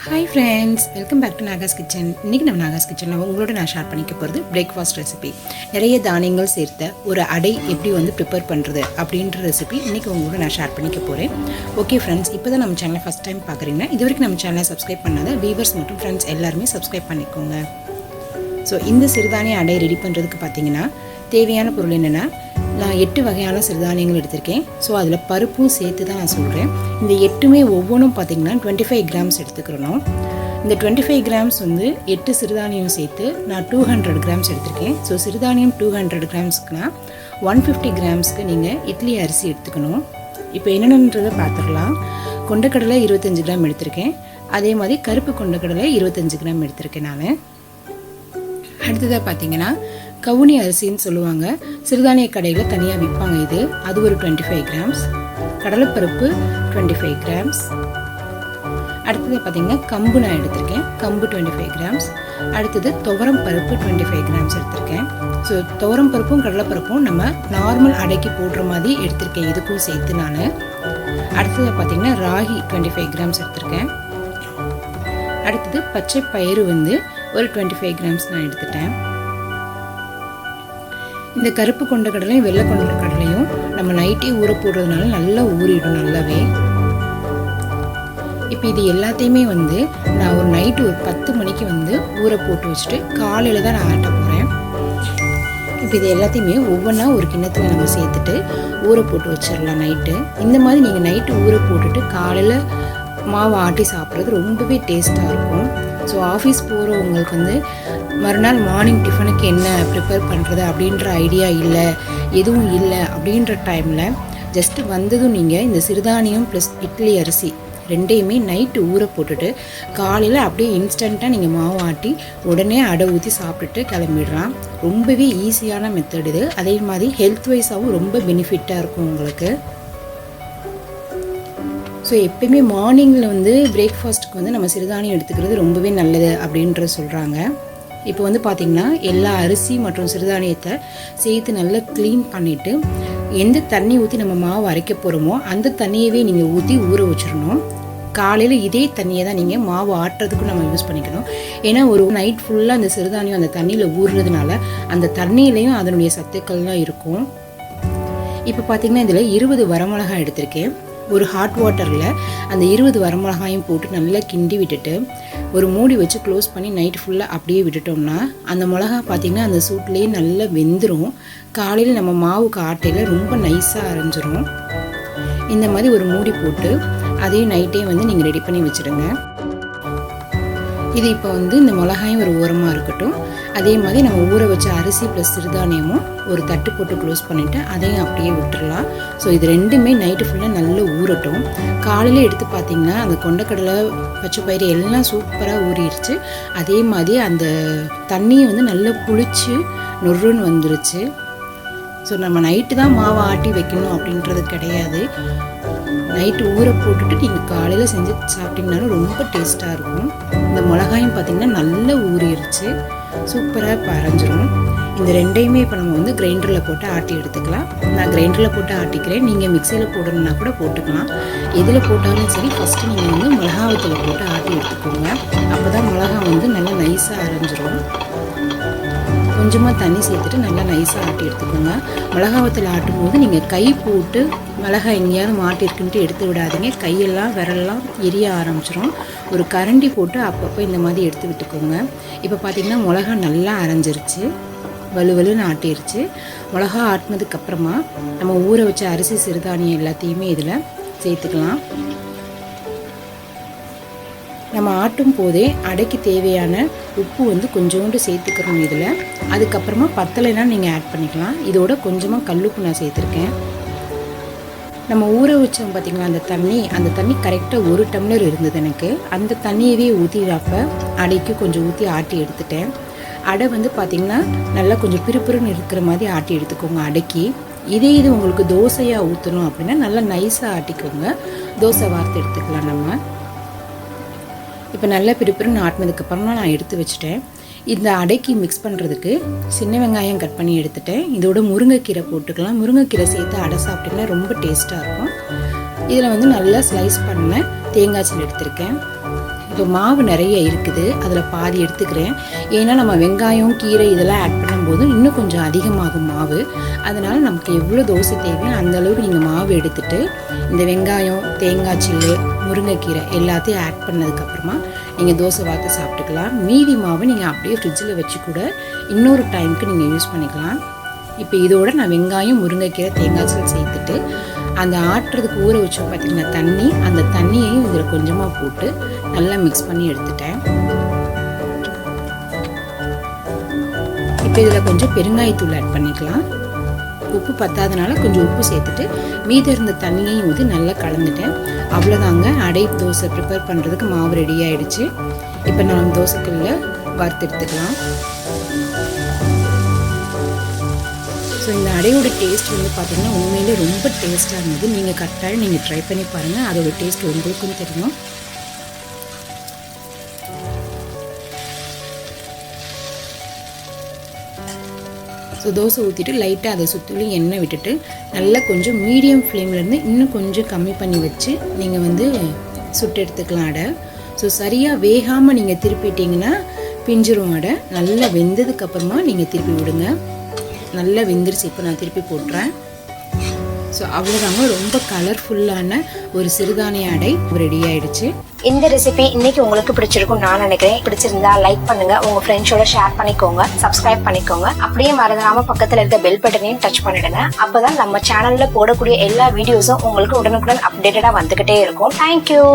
Hi friends, welcome back to Nagas Kitchen. இன்னைக்கு நம்ம Nagas Kitchen உங்களோட நான் ஷேர் பண்ணிக்க போகிறது பிரேக்ஃபாஸ்ட் ரெசிபி. நிறைய தானியங்கள் சேர்த்த ஒரு அடை எப்படி ப்ரிப்பேர் பண்ணுறது அப்படின்ற ரெசிபி இன்னைக்கு உங்களோட நான் ஷேர் பண்ணிக்க போகிறேன். ஓகே ஃப்ரெண்ட்ஸ், இப்போ தான் நம்ம சேனலை ஃபஸ்ட் டைம் பார்க்குறீங்கன்னா இது வரைக்கும் நம்ம சேனலை சப்ஸ்கிரைப் பண்ணாத வியூவர்ஸ் மற்றும் ஃப்ரெண்ட்ஸ் எல்லாருமே சப்ஸ்கிரைப் பண்ணிக்கோங்க. ஸோ இந்த சிறுதானிய அடை ரெடி பண்ணுறதுக்கு பார்த்தீங்கன்னா தேவையான பொருள் என்னென்னா, நான் 8 வகையான சிறுதானியங்கள் எடுத்திருக்கேன். ஸோ அதில் பருப்பும் சேர்த்து தான் நான் சொல்கிறேன். இந்த 8மே ஒவ்வொன்றும் பார்த்திங்கன்னா 25 கிராம்ஸ் எடுத்துக்கிறணும். இந்த 25 கிராம்ஸ் 8 சிறுதானியம் சேர்த்து நான் 200 கிராம்ஸ் எடுத்திருக்கேன். ஸோ சிறுதானியம் 200 கிராம்ஸ்க்குனா 150 கிராம்ஸ்க்கு நீங்கள் இட்லி அரிசி எடுத்துக்கணும். இப்போ என்னென்னன்றதை பார்த்துடலாம். கொண்டக்கடலை 25 கிராம் எடுத்திருக்கேன். அதே மாதிரி கருப்பு கொண்டக்கடலை 25 கிராம் எடுத்திருக்கேன் நான். அடுத்ததாக பார்த்தீங்கன்னா கவுனி அரிசின்னு சொல்லுவாங்க, சிறுதானிய கடையில் தனியாக விற்பாங்க. அது ஒரு 25 கிராம்ஸ். கடலைப்பருப்பு 25 கிராம்ஸ். அடுத்தது பார்த்திங்கன்னா கம்பு நான் எடுத்திருக்கேன், கம்பு 25 கிராம்ஸ். அடுத்தது துவரம் பருப்பு 25 கிராம்ஸ் எடுத்திருக்கேன். ஸோ துவரம் பருப்பும் கடலைப்பருப்பும் நம்ம நார்மல் அடைக்கு போடுற மாதிரி எடுத்திருக்கேன், இதுக்கும் சேர்த்து நான். அடுத்தது பார்த்திங்கன்னா ராகி 25 கிராம்ஸ் எடுத்திருக்கேன். அடுத்தது பச்சை பயிறு ஒரு 25 கிராம்ஸ் நான் எடுத்துட்டேன். இந்த கருப்பு கொண்ட கடலையும் வெள்ளை கொண்ட கடலையும் நம்ம நைட்டே ஊற போடுறதுனால நல்லா ஊறிடும் நல்லாவே. இப்போ இது எல்லாத்தையுமே நான் ஒரு நைட்டு ஒரு 10 மணிக்கு ஊற போட்டு வச்சுட்டு காலையில் தான் நான் ஆட்ட போகிறேன். இப்போ இது எல்லாத்தையுமே ஒவ்வொன்றா ஒரு கிண்ணத்தில் நம்ம சேர்த்துட்டு ஊற போட்டு வச்சிடலாம் நைட்டு. இந்த மாதிரி நீங்கள் நைட்டு ஊற போட்டுட்டு காலையில் மாவு ஆட்டி சாப்பிட்றது ரொம்பவே டேஸ்ட்டாக இருக்கும். ஸோ ஆஃபீஸ் போகிறவங்களுக்கு மறுநாள் மார்னிங் டிஃபனுக்கு என்ன ப்ரிப்பேர் பண்ணுறது அப்படின்ற ஐடியா இல்லை, எதுவும் இல்லை அப்படின்ற டைமில் ஜஸ்ட்டு வந்ததும் நீங்கள் இந்த சிறுதானியம் ப்ளஸ் இட்லி அரிசி ரெண்டையுமே நைட்டு ஊற போட்டுட்டு காலையில் அப்படியே இன்ஸ்டண்ட்டாக நீங்கள் மாவு ஆட்டி உடனே அடை ஊற்றி சாப்பிட்டுட்டு கிளம்பிடலாம். ரொம்பவே ஈஸியான மெத்தட் இது. அதே மாதிரி ஹெல்த் வைஸாகவும் ரொம்ப பெனிஃபிட்டாக இருக்கும் உங்களுக்கு. ஸோ எப்பயுமே மார்னிங்கில் பிரேக்ஃபாஸ்ட்டுக்கு நம்ம சிறுதானியம் எடுத்துக்கிறது ரொம்பவே நல்லது அப்படின்ற சொல்கிறாங்க. இப்போ பார்த்திங்கன்னா எல்லா அரிசி மற்றும் சிறுதானியத்தை சேர்த்து நல்லா க்ளீன் பண்ணிவிட்டு எந்த தண்ணி ஊற்றி நம்ம மாவு அரைக்க போகிறோமோ அந்த தண்ணியவே நீங்கள் ஊற்றி ஊற வச்சிடணும். காலையில் இதே தண்ணியை தான் நீங்கள் மாவு ஆட்டுறதுக்கும் நம்ம யூஸ் பண்ணிக்கணும். ஏன்னா ஒரு நைட் ஃபுல்லாக அந்த சிறுதானியம் அந்த தண்ணியில் ஊறுறதுனால அந்த தண்ணியிலையும் அதனுடைய சத்துக்கள்லாம் இருக்கும். இப்போ பார்த்திங்கன்னா இதில் 20 வரமிளகாய் எடுத்திருக்கேன். ஒரு ஹாட் வாட்டரில் அந்த 20 வரமிளகாயும் போட்டு நல்லா கிண்டி விட்டுட்டு ஒரு மூடி வச்சு க்ளோஸ் பண்ணி நைட்டு ஃபுல்லாக அப்படியே விட்டுட்டோம்னா அந்த மிளகா பார்த்திங்கன்னா அந்த சூட்லேயே நல்லா வெந்துடும். காலையில் நம்ம மாவுக்கு ஆட்டையில் ரொம்ப நைஸாக அரைஞ்சிரும். இந்த மாதிரி ஒரு மூடி போட்டு அதையும் நைட்டே நீங்கள் ரெடி பண்ணி வச்சுடுங்க. இது இப்போ இந்த மிளகாயும் ஒரு ஓரமாக இருக்கட்டும். அதே மாதிரி நம்ம ஊற வச்ச அரிசி ப்ளஸ் சிறுதானியமும் ஒரு தட்டு போட்டு க்ளோஸ் பண்ணிவிட்டு அதையும் அப்படியே விட்டுடலாம். ஸோ இது ரெண்டுமே நைட்டு ஃபுல்லாக நல்லா ஊறட்டும். காலையில் எடுத்து பார்த்திங்கன்னா அந்த கொண்டக்கடலை பச்சை பயிறு எல்லாம் சூப்பராக ஊறிடுச்சு. அதே மாதிரி அந்த தண்ணியை நல்லா புளிச்சு நொறுன்னு வந்துருச்சு. ஸோ நம்ம நைட்டு தான் மாவை ஆட்டி வைக்கணும் அப்படின்றது கிடையாது. நைட்டு ஊற போட்டுட்டு நீங்கள் காலையில் செஞ்சு சாப்பிட்டிங்கனாலும் ரொம்ப டேஸ்ட்டாக இருக்கும். இந்த மிளகாயும் பார்த்திங்கன்னா நல்லா ஊறிடுச்சு, சூப்பராக அரைஞ்சிரும். இந்த ரெண்டையுமே இப்போ நம்ம கிரைண்டரில் போட்டு ஆட்டி எடுத்துக்கலாம். நான் கிரைண்டரில் போட்டு ஆட்டிக்கிறேன், நீங்கள் மிக்சியில் போடணுன்னா கூட போட்டுக்கலாம். எதில் போட்டாலும் சரி ஃபஸ்ட்டு நீங்கள் மிளகாவத்தில் போட்டு ஆட்டி எடுத்துக்கோங்க. அப்போ தான் மிளகா நல்லா நைஸாக அரைஞ்சிரும். கொஞ்சமாக தண்ணி சேர்த்துட்டு நல்லா நைஸாக ஆட்டி எடுத்துக்கோங்க. மிளகாவத்தில் ஆட்டும் போது நீங்கள் கை போட்டு மிளகாய் எங்கேயாவது மாட்டிருக்குன்ட்டு எடுத்து விடாதீங்க. கையெல்லாம் விரலாம் எரிய ஆரம்பிச்சிடும். ஒரு கரண்டி போட்டு அப்பப்போ இந்த மாதிரி எடுத்து விட்டுக்கோங்க. இப்போ பார்த்திங்கன்னா மிளகா நல்லா அரைஞ்சிருச்சு, வலுவலுன்னு ஆட்டிருச்சு. மிளகா ஆட்டினதுக்கப்புறமா நம்ம ஊற வச்ச அரிசி சிறுதானியம் எல்லாத்தையுமே இதில் சேர்த்துக்கலாம். நம்ம ஆட்டும் போதே அடைக்கு தேவையான உப்பு கொஞ்சோண்டு சேர்த்துக்கிறோம் இதில். அதுக்கப்புறமா பத்தலைனா நீங்கள் ஆட் பண்ணிக்கலாம். இதோட கொஞ்சமாக கல்லுப்பு நான் சேர்த்துருக்கேன். நம்ம ஊற வச்சோம் பார்த்திங்களா அந்த தண்ணி கரெக்டாக 1 டம்ளர் இருந்தது எனக்கு. அந்த தண்ணியவே ஊற்றிடாப்ப அடைக்கு கொஞ்சம் ஊற்றி ஆட்டி எடுத்துட்டேன். அடை பார்த்திங்கன்னா நல்லா கொஞ்சம் பிறுபிறுன்னு இருக்கிற மாதிரி ஆட்டி எடுத்துக்கோங்க அடைக்கு. இது உங்களுக்கு தோசையாக ஊற்றணும் அப்படின்னா நல்லா நைஸாக ஆட்டிக்கோங்க. தோசை வார்த்து எடுத்துக்கலாம் நம்ம. இப்போ நல்லா பிறுபிறுன்னு ஆட்டினதுக்கப்புறமா நான் எடுத்து வச்சுட்டேன். இந்த அடைக்கு மிக்ஸ் பண்ணுறதுக்கு சின்ன வெங்காயம் கட் பண்ணி எடுத்துட்டேன். இதோட முருங்கைக்கீரை போட்டுக்கலாம். முருங்கைக்கீரை சேர்த்து அடை சாப்பிட்டிங்கன்னா ரொம்ப டேஸ்ட்டாக இருக்கும். இதில் நல்லா ஸ்லைஸ் பண்ண தேங்காய் சீல் எடுத்திருக்கேன். இப்போ மாவு நிறைய இருக்குது, அதில் பாதி எடுத்துக்கிறேன். ஏன்னா நம்ம வெங்காயம் கீரை இதெல்லாம் ஆட் பண்ணும்போது இன்னும் கொஞ்சம் அதிகமாகும் மாவு. அதனால் நமக்கு எவ்வளோ தோசை தேவையோ அந்த அளவுக்கு நீங்கள் மாவு எடுத்துகிட்டு இந்த வெங்காயம், தேங்காய் சில்லு, முருங்கைக்கீரை எல்லாத்தையும் ஆட் பண்ணதுக்கப்புறமா நீங்கள் தோசை வார்த்து சாப்பிட்டுக்கலாம். மீதி மாவு நீங்கள் அப்படியே ஃப்ரிட்ஜில் வச்சு கூட இன்னொரு டைமுக்கு நீங்கள் யூஸ் பண்ணிக்கலாம். இப்போ இதோட நான் வெங்காயம், முருங்கைக்கீரை, தேங்காய் சில்லு சேர்த்துட்டு அந்த ஆட்டுறதுக்கு ஊற வச்சோம் பார்த்திங்கன்னா தண்ணி, அந்த தண்ணியையும் இதில் கொஞ்சமாக போட்டு நல்லா மிக்ஸ் பண்ணி எடுத்துட்டேன். இப்போ இதில் கொஞ்சம் பெருங்காயத்தூள் ஆட் பண்ணிக்கலாம். உப்பு பத்தாதனால கொஞ்சம் உப்பு சேர்த்துட்டு மீதி இருந்த தண்ணியையும் ஊற்றி நல்லா கலந்துட்டேன். அவ்வளோதாங்க, அடை தோசை ப்ரிப்பேர் பண்ணுறதுக்கு மாவு ரெடி ஆகிடுச்சு. இப்போ நம்ம தோசைக்கல்ல வறுத்து எடுத்துக்கலாம். ஸோ இந்த அடையோட டேஸ்ட் வந்து பார்த்திங்கன்னா உண்மையிலே ரொம்ப டேஸ்ட்டாக இருந்தது. நீங்கள் கரெக்டாக நீங்கள் ட்ரை பண்ணி பாருங்கள், அதோட டேஸ்ட் உங்களுக்கும் தெரியும். ஸோ தோசை ஊற்றிட்டு லைட்டாக அதை சுற்றிலும் எண்ணெய் விட்டுட்டு நல்லா கொஞ்சம் மீடியம் ஃப்ளேம்லேருந்து இன்னும் கொஞ்சம் கம்மி பண்ணி வச்சு நீங்கள் வந்து சுட்டு எடுத்துக்கலாம் அடை. ஸோ சரியாக வேகாமல் நீங்கள் திருப்பிட்டிங்கன்னா பிஞ்சிரும் அடை. நல்லா வெந்ததுக்கப்புறமா நீங்கள் திருப்பி விடுங்க. நல்லா வெந்துருச்சு. இப்போ நான் திருப்பி போட்டுறேன். ஸோ அவ்வளோதாங்க, ரொம்ப கலர்ஃபுல்லான ஒரு சிறுதானிய அடை ரெடி ஆயிடுச்சு. இந்த ரெசிபி இன்னைக்கு உங்களுக்கு பிடிச்சிருக்கும் நான் நினைக்கிறேன். பிடிச்சிருந்தா லைக் பண்ணுங்க, உங்க ஃப்ரெண்ட்ஸோட ஷேர் பண்ணிக்கோங்க, சப்ஸ்கிரைப் பண்ணிக்கோங்க. அப்படியே மறந்துடாம பக்கத்துல இருக்க பெல் பட்டனையும் டச் பண்ணிடுங்க. அப்பதான் நம்ம சேனல்ல போடக்கூடிய எல்லா வீடியோஸும் உங்களுக்கு உடனுக்குடன் அப்டேட்டடா வந்துகிட்டே இருக்கும். தேங்க்யூ.